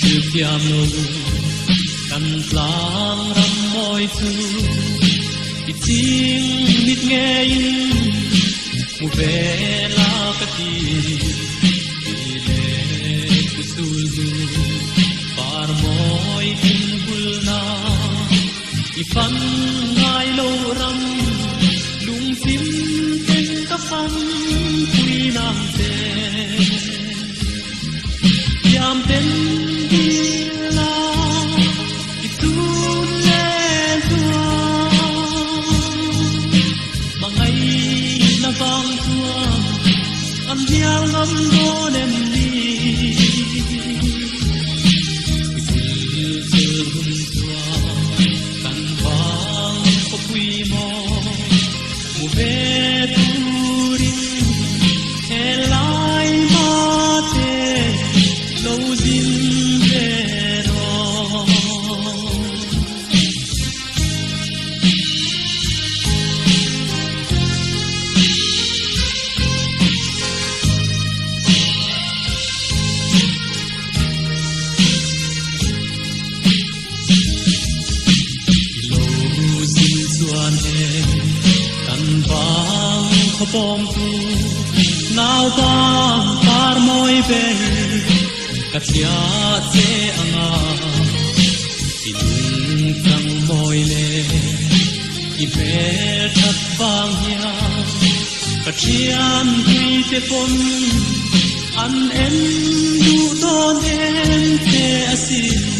sự kiam nô căn lang ram môi tu ít tiếng ít nghe mu về la cái đi lệ tu sulu par môi kinh bulna ifan ngai lo ram lung sim ten ka fan quy nam te yam ten đi la itu le tua mangai na bang tua am dial ngam do nem ni về turin elai mate lâu zin về đó lâu zin xuan bom tu nau bang par moi be katia che anga ilung tang moi le I be thak bang ya katian tui te pon an en du don en te asin